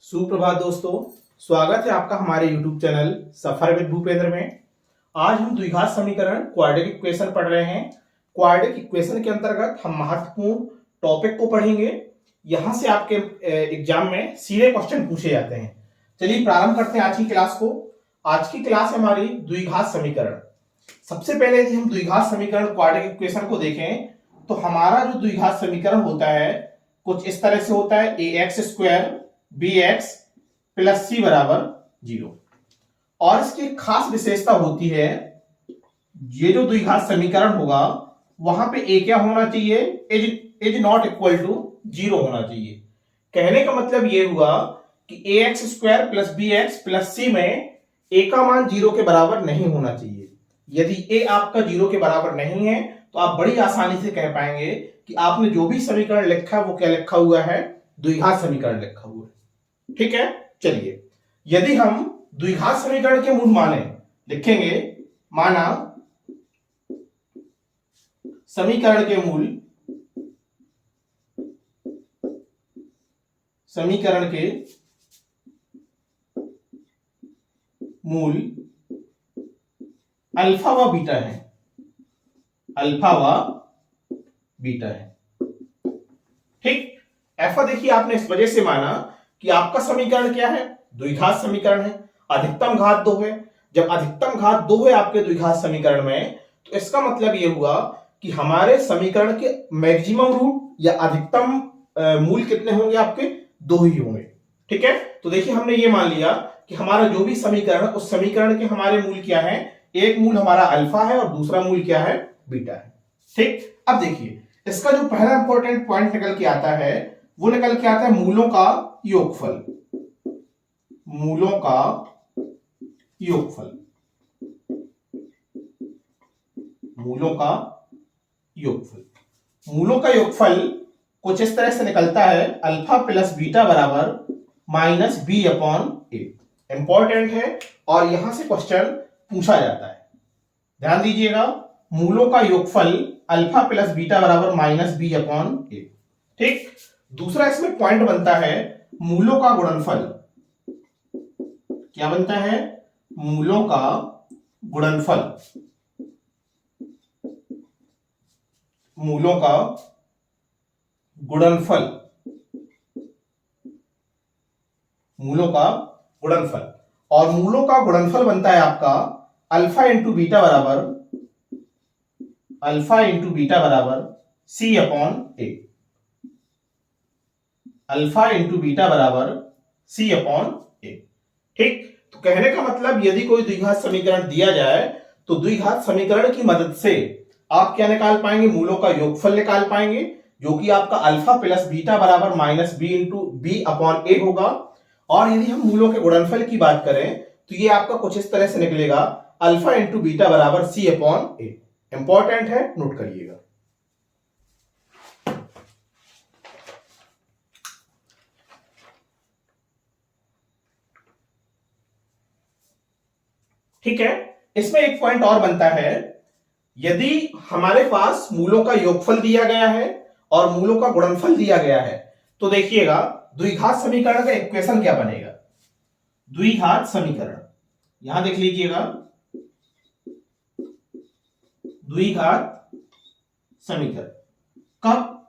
सुप्रभात दोस्तों, स्वागत है आपका हमारे YouTube channel suffer with Bhupendra में। आज हम द्विघात समीकरण क्वाड्रेटिक इक्वेशन पढ़ रहे हैं। क्वाड्रेटिक इक्वेशन के अंतर्गत हम महत्वपूर्ण टॉपिक को पढ़ेंगे। यहां से आपके एग्जाम में सीधे क्वेश्चन पूछे जाते हैं। चलिए प्रारंभ करते हैं आज की क्लास को। आज की क्लास है हमारी द्विघात समीकरण। सबसे पहले यदि हम द्विघात समीकरण क्वाड्रेटिक इक्वेशन को देखें तो हमारा जो द्विघात समीकरण होता है कुछ इस तरह से होता है, ax² bx प्लस सी बराबर 0। और इसकी खास विशेषता होती है, ये जो द्विघात समीकरण होगा वहां पे a क्या होना चाहिए, इज नॉट इक्वल टू 0 होना चाहिए। कहने का मतलब ये हुआ कि ax² प्लस bx प्लस सी में a का मान 0 के बराबर नहीं होना चाहिए। यदि a आपका 0 के बराबर नहीं है तो आप बड़ी आसानी से कह पाएंगे कि आपने जो भी समीकरण लिखा है वो क्या लिखा हुआ है, द्विघात समीकरण लिखा हुआ है। ठीक है, चलिए यदि हम द्विघात समीकरण के मूल माने लिखेंगे, माना समीकरण के मूल अल्फा व बीटा है, ठीक। ऐसा देखिए आपने इस वजह से माना कि आपका समीकरण क्या है, द्विघात समीकरण है, अधिकतम घात 2 है। जब अधिकतम घात 2 है आपके द्विघात समीकरण में तो इसका मतलब यह हुआ कि हमारे समीकरण के मैक्सिमम रूट या अधिकतम मूल कितने होंगे, आपके 2 ही होंगे। ठीक है, तो देखिए हमने ये मान लिया कि हमारा जो भी समीकरण है उस समीकरण के हमारे मूल क्या है, एक मूल हमारा अल्फा है और दूसरा मूल क्या है, बीटा है। ठीक, अब देखिए इसका जो पहला इंपॉर्टेंट पॉइंट निकल के आता है वो निकल के आता है मूलों का योगफल। मूलों का योगफल कुछ इस तरह से निकलता है, अल्फा प्लस बीटा बराबर माइनस बी अपॉन ए। इंपॉर्टेंट है और यहां से क्वेश्चन पूछा जाता है, ध्यान दीजिएगा। मूलों का योगफल अल्फा प्लस बीटा बराबर माइनस बी अपॉन ए। ठीक, दूसरा इसमें पॉइंट बनता है मूलों का गुणनफल। क्या बनता है, मूलों का गुणनफल। और मूलों का गुणनफल बनता है आपका अल्फा इंटू बीटा बराबर सी अपॉन ए। ठीक, तो कहने का मतलब यदि कोई द्विघात समीकरण दिया जाए तो द्विघात समीकरण की मदद से आप क्या निकाल पाएंगे, मूलों का योगफल निकाल पाएंगे, जो कि आपका अल्फा प्लस बीटा बराबर minus b into b upon a होगा। और यदि हम मूलों के गुणनफल की बात करें तो ये आपका कुछ इस तरह से निकलेगा, अल्फा इंटू बीटा बराबर सी अपॉन ए। इंपॉर्टेंट है, नोट करिएगा। ठीक है, इसमें एक पॉइंट और बनता है, यदि हमारे पास मूलों का योगफल दिया गया है और मूलों का गुणनफल दिया गया है तो देखिएगा द्विघात समीकरण का इक्वेशन क्या बनेगा। द्विघात समीकरण यहां देख लीजिएगा, द्विघात समीकरण कब,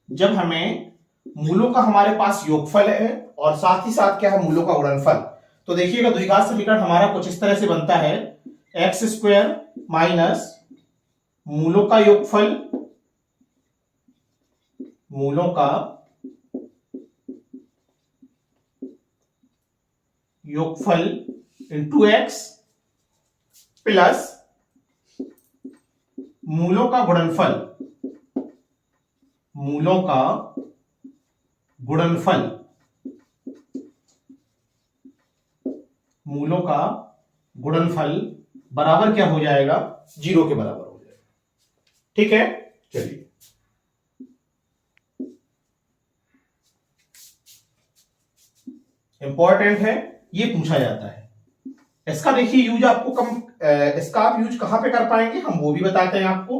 जब हमें मूलों का हमारे पास योगफल है और साथ ही साथ क्या है, मूलों का गुणनफल। तो देखिएगा द्विघात समीकरण हमारा कुछ इस तरह से बनता है, x² माइनस मूलों का योगफल इंटू x प्लस मूलों का गुणनफल बराबर क्या हो जाएगा, 0 के बराबर हो जाएगा। ठीक है, चलिए इंपॉर्टेंट है, ये पूछा जाता है। इसका देखिए यूज आपको इसका आप यूज कहां पे कर पाएंगे, हम वो भी बताते हैं आपको।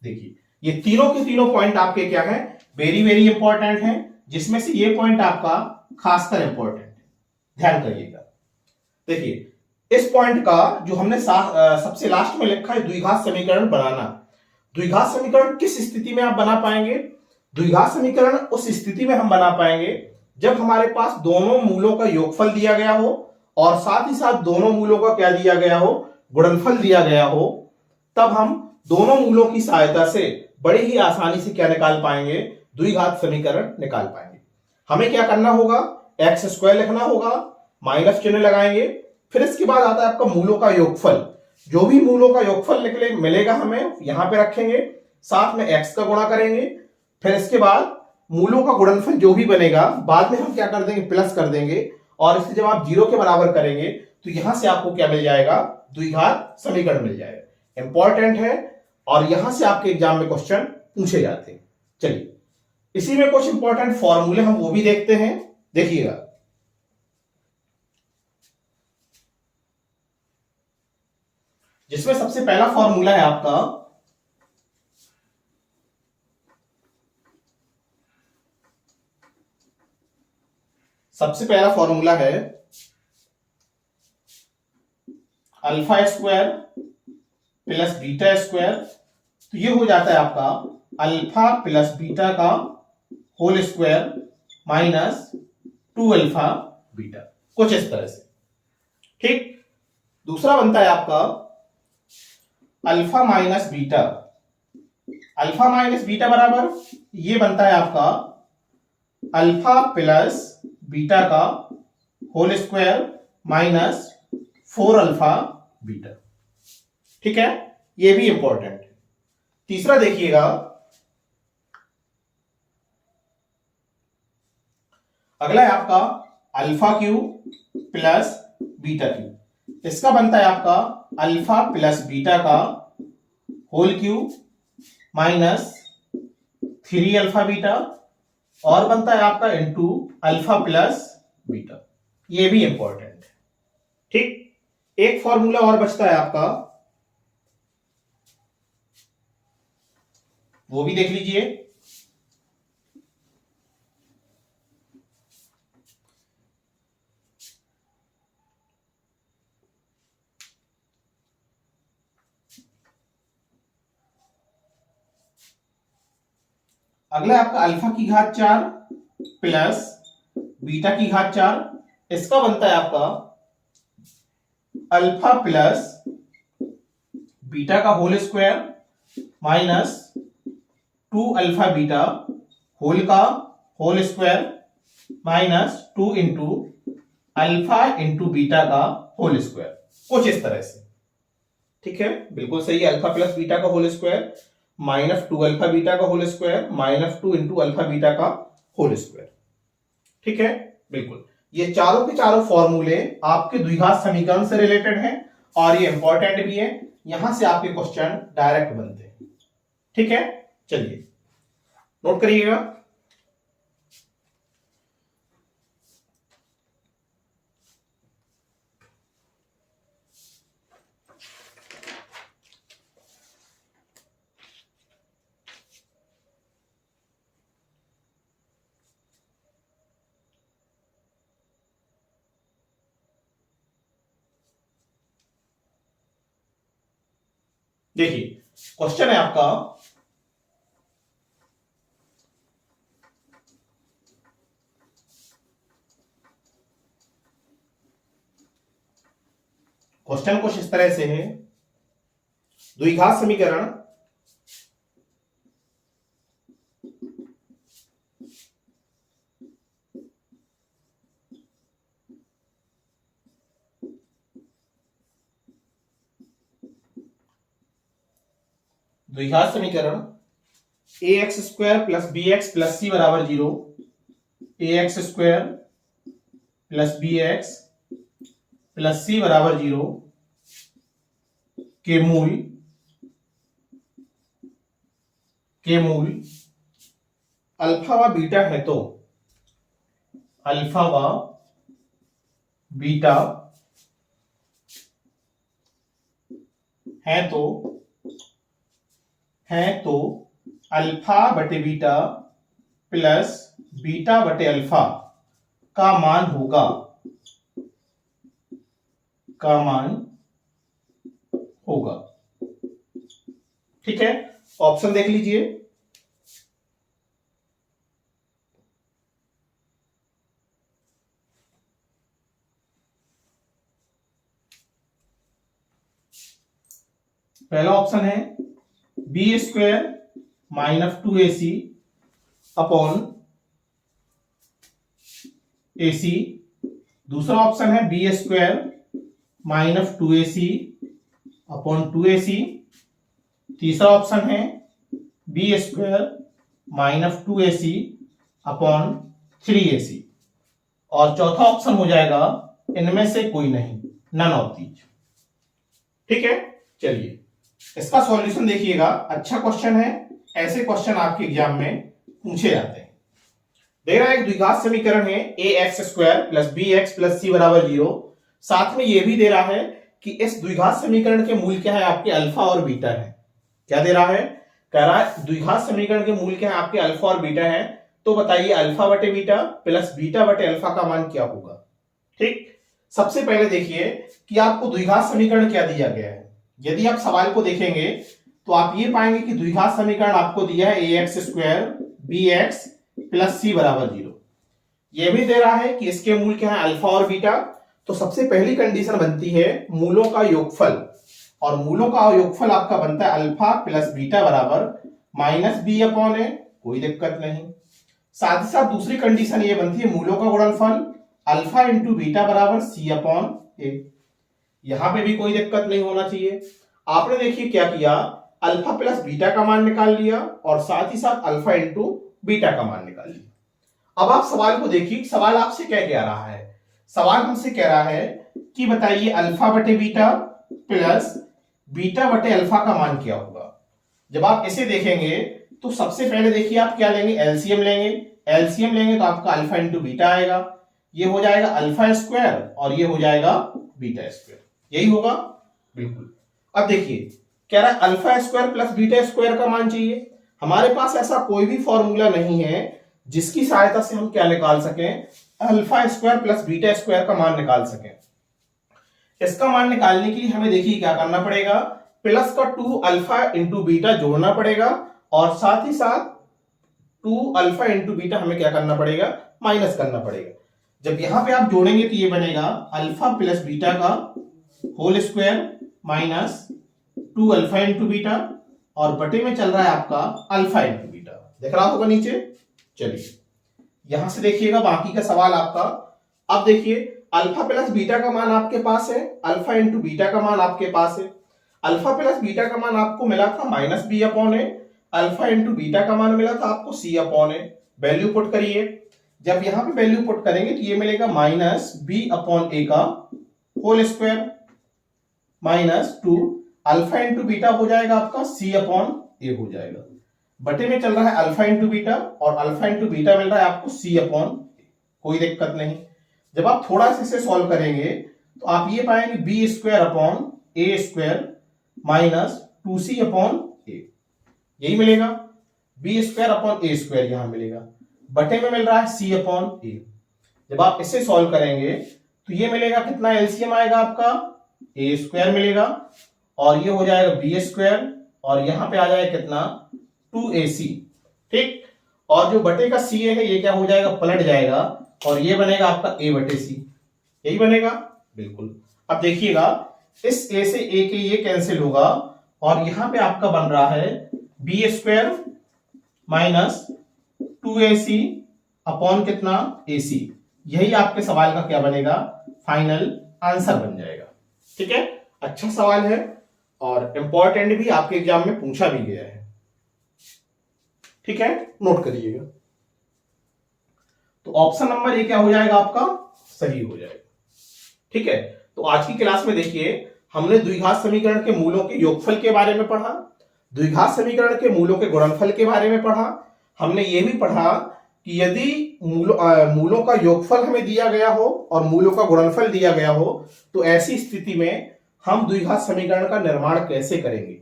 देखिए ये तीनों के तीनों पॉइंट आपके क्या है, वेरी वेरी इंपॉर्टेंट है। जिसमें से ये पॉइंट आपका खासकर इंपॉर्टेंट है, ध्यान करिएगा। देखिए इस पॉइंट का जो हमने सबसे लास्ट में लिखा है द्विघात समीकरण बनाना। द्विघात समीकरण किस स्थिति में आप बना पाएंगे? द्विघात समीकरण उस स्थिति में हम बना पाएंगे जब हमारे पास दोनों मूलों का योगफल दिया गया हो और साथ ही साथ दोनों मूलों का क्या दिया गया हो, गुणनफल दिया गया हो। तब हम दोनों मूलों की सहायता से बड़ी ही आसानी से क्या निकाल पाएंगे, द्विघात समीकरण निकाल पाएंगे। हमें क्या करना होगा, एक्स स्क्वायर लिखना होगा, माइनस चिन्ह लगाएंगे, फिर इसके बाद आता है आपका मूलों का योगफल। जो भी मूलों का योगफल निकले मिलेगा हमें यहां पे रखेंगे, साथ में एक्स का गुणा करेंगे, फिर इसके बाद मूलों का गुणनफल जो भी बनेगा बाद में हम क्या कर देंगे, प्लस कर देंगे, और इसे जब आप 0 के बराबर करेंगे तो यहां से आपको क्या मिल जाएगा, द्विघात समीकरण मिल जाएगा। इंपॉर्टेंट है और यहां से आपके एग्जाम में क्वेश्चन पूछे जाते हैं। चलिए इसी में कुछ इंपॉर्टेंट फॉर्मूले हम वो भी देखते हैं, देखिएगा। जिसमें सबसे पहला फॉर्मूला है आपका alpha square plus beta square. तो ये हो जाता है आपका अल्फा प्लस बीटा का whole square minus 2 alpha beta, कुछ इस तरह से। ठीक, दूसरा बनता है आपका alpha minus beta. Alpha minus beta बराबर ये बनता है आपका अल्फा प्लस बीटा का whole square minus 4 alpha beta. ठीक है, ये भी इंपॉर्टेंट है। तीसरा देखिएगा, अगला है आपका alpha cube plus beta cube. इसका बनता है आपका अल्फा प्लस बीटा का whole cube minus 3 alpha beta, और बनता है आपका इनटू अल्फा प्लस बीटा। ये भी इंपॉर्टेंट है। ठीक, एक फॉर्मूला और बचता है आपका, वो भी देख लीजिए। अगला आपका अल्फा की घात 4 प्लस बीटा की घात 4। इसका बनता है आपका अल्फा प्लस बीटा का whole square minus 2 alpha beta whole का whole square minus 2 into alpha into beta का होल स्क्वायर, कुछ इस तरह से। ठीक है, बिल्कुल सही है। अल्फा प्लस बीटा का whole square minus 2 alpha beta का whole square minus 2 into alpha beta का होल स्क्वायर। ठीक है, बिल्कुल। ये चारों के चारों फॉर्मूले आपके द्विघात समीकरण से रिलेटेड हैं और ये इंपॉर्टेंट भी है, यहां से आपके क्वेश्चन डायरेक्ट बनते हैं। ठीक है, चलिए नोट करिएगा। देखिए क्वेश्चन है आपका, क्वेश्चन कुछ इस तरह से है। द्विघात समीकरण द्विघात समीकरण a x square plus b x plus c बराबर 0, a x square plus b x plus c बराबर 0 के मूल अल्फा व बीटा है तो अल्फा व बीटा है तो अल्फा बटे बीटा प्लस बीटा बटे अल्फा का मान होगा, का मान होगा। ठीक है, ऑप्शन देख लीजिए। पहला ऑप्शन है B square minus 2ac upon AC। दूसरा ऑप्शन है B square minus 2ac upon 2ac। तीसरा ऑप्शन है B square minus 2ac upon 3ac। और चौथा ऑप्शन हो जाएगा इनमें से कोई नहीं, नन ऑफ दीज। ठीक है, चलिए इसका सॉल्यूशन देखिएगा। अच्छा क्वेश्चन है, ऐसे क्वेश्चन आपके एग्जाम में पूछे जाते हैं। दे रहा है एक द्विघात समीकरण है ax² plus bx plus c बराबर 0। साथ में यह भी दे रहा है कि इस द्विघात समीकरण के मूल क्या है, आपके अल्फा और बीटा है। क्या दे रहा है, कह रहा है द्विघात समीकरण के मूल क्या है, आपके अल्फा और बीटा है। तो बताइए अल्फा बटे बीटा प्लस बीटा बटे अल्फा का मान क्या होगा। ठीक, सबसे पहले देखिए कि आपको द्विघात समीकरण क्या दिया गया है। यदि आप सवाल को देखेंगे तो आप ये पाएंगे कि द्विघात समीकरण आपको दिया है ax² bx प्लस c बराबर 0। यह भी दे रहा है कि इसके मूल क्या है, अल्फा और बीटा। तो सबसे पहली कंडीशन बनती है मूलों का योगफल, और मूलों का योगफल आपका बनता है अल्फा प्लस बीटा बराबर माइनस बी अपॉन ए। कोई दिक्कत नहीं। साथ ही साथ दूसरी कंडीशन ये बनती है मूलों का गुणनफल अल्फा इंटू बीटा बराबर सी अपॉन ए। यहां पे भी कोई दिक्कत नहीं होना चाहिए। आपने देखिए क्या किया, अल्फा प्लस बीटा का मान निकाल लिया और साथ ही साथ अल्फा इंटू बीटा का मान निकाल लिया। अब आप सवाल को देखिए, सवाल आपसे क्या कह रहा है। सवाल हमसे कह रहा है कि बताइए अल्फा बटे बीटा प्लस बीटा बटे अल्फा का मान क्या होगा। जब आप इसे देखेंगे तो सबसे पहले देखिए आप क्या लेंगे, एलसीएम लेंगे। एलसीएम लेंगे तो आपका अल्फा इंटू बीटा आएगा, ये हो जाएगा अल्फा स्क्वायर और ये हो जाएगा बीटा स्क्वायर। यही होगा, बिल्कुल। अब देखिए कह रहा है alpha square plus beta square का मान चाहिए। हमारे पास ऐसा कोई भी फॉर्मूला नहीं है जिसकी सहायता से हम क्या निकाल सकें, alpha square plus beta square का मान निकाल सकें। इसका मान निकालने के लिए हमें देखिए क्या करना पड़ेगा, प्लस का 2 अल्फा इंटू बीटा जोड़ना पड़ेगा और साथ ही साथ 2 अल्फा इंटू बीटा हमें क्या करना पड़ेगा, माइनस करना पड़ेगा। जब यहां पे आप जोड़ेंगे तो ये बनेगा अल्फा प्लस बीटा का whole square minus 2 alpha into beta और बटे में चल रहा है आपका अल्फा इंटू बीटा। दिख रहा होगा नीचे। चलिए यहां से देखिएगा बाकी का सवाल आपका। अब देखिए अल्फा प्लस बीटा का मान आपके पास है, अल्फा इंटू बीटा का मान आपके पास है। अल्फा प्लस बीटा का मान आपको मिला था माइनस बी अपॉन ए, अल्फा इंटू बीटा का मान मिला था आपको सी अपॉन ए। वैल्यू पुट करिए। जब यहां पे वैल्यू पुट करेंगे तो ये मिलेगा माइनस बी अपॉन ए का whole square minus 2 alpha into beta हो जाएगा आपका सी अपॉन ए हो जाएगा। बटे में चल रहा है अल्फा इंटू बीटा और अल्फा इंटू बीटा मिल रहा है आपको सी अपॉन। कोई दिक्कत नहीं। जब आप थोड़ा सा इसे सॉल्व करेंगे तो आप ये पाएंगे बी स्क्वायर अपॉन ए स्क्वायर माइनस 2c अपॉन ए। यही मिलेगा, बी स्क्वायर अपॉन ए स्क्वायर यहां मिलेगा। बटे में मिल रहा है सी अपॉन ए। जब आप इसे सॉल्व करेंगे तो ये मिलेगा कितना, एलसीएम आएगा आपका ए स्क्वायर मिलेगा और ये हो जाएगा बी स्क्वायर और यहां पे आ जाएगा कितना 2ac। ठीक, और जो बटे का सी है ये क्या हो जाएगा, पलट जाएगा और ये बनेगा आपका a बटे सी। यही बनेगा, बिल्कुल। अब देखिएगा इस a से a के ये कैंसिल होगा और यहां पे आपका बन रहा है B square minus 2ac upon कितना ac। यही आपके सवाल का क्या बनेगा, फाइनल आंसर बन जाएगा। ठीक है, अच्छा सवाल है और इंपॉर्टेंट भी, आपके एग्जाम में पूछा भी गया है। ठीक है, नोट करिएगा। तो ऑप्शन नंबर ए क्या हो जाएगा आपका, सही हो जाएगा। ठीक है, तो आज की क्लास में देखिए हमने द्विघात समीकरण के मूलों के योगफल के बारे में पढ़ा, द्विघात समीकरण के मूलों के गुणनफल के बारे में पढ़ा। हमने ये भी पढ़ा कि यदि मूलों का योगफल हमें दिया गया हो और मूलों का गुणनफल दिया गया हो तो ऐसी स्थिति में हम द्विघात समीकरण का निर्माण कैसे करेंगे।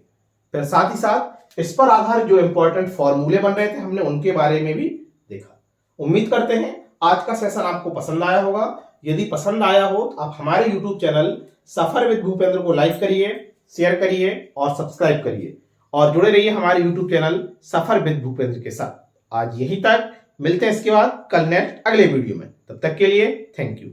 फिर साथ ही साथ इस पर आधारित जो इंपॉर्टेंट फॉर्मूले बन रहे थे हमने उनके बारे में भी देखा। उम्मीद करते हैं आज का सेशन आपको पसंद आया होगा। यदि पसंद आया हो तो आप हमारे YouTube channel suffer with Bhupendra को लाइक करिए, शेयर करिए और सब्सक्राइब करिए और जुड़े रहिए हमारे YouTube channel suffer with Bhupendra के साथ। आज यही तक, मिलते हैं इसके बाद कल नेक्स्ट अगले वीडियो में। तब तक के लिए थैंक यू।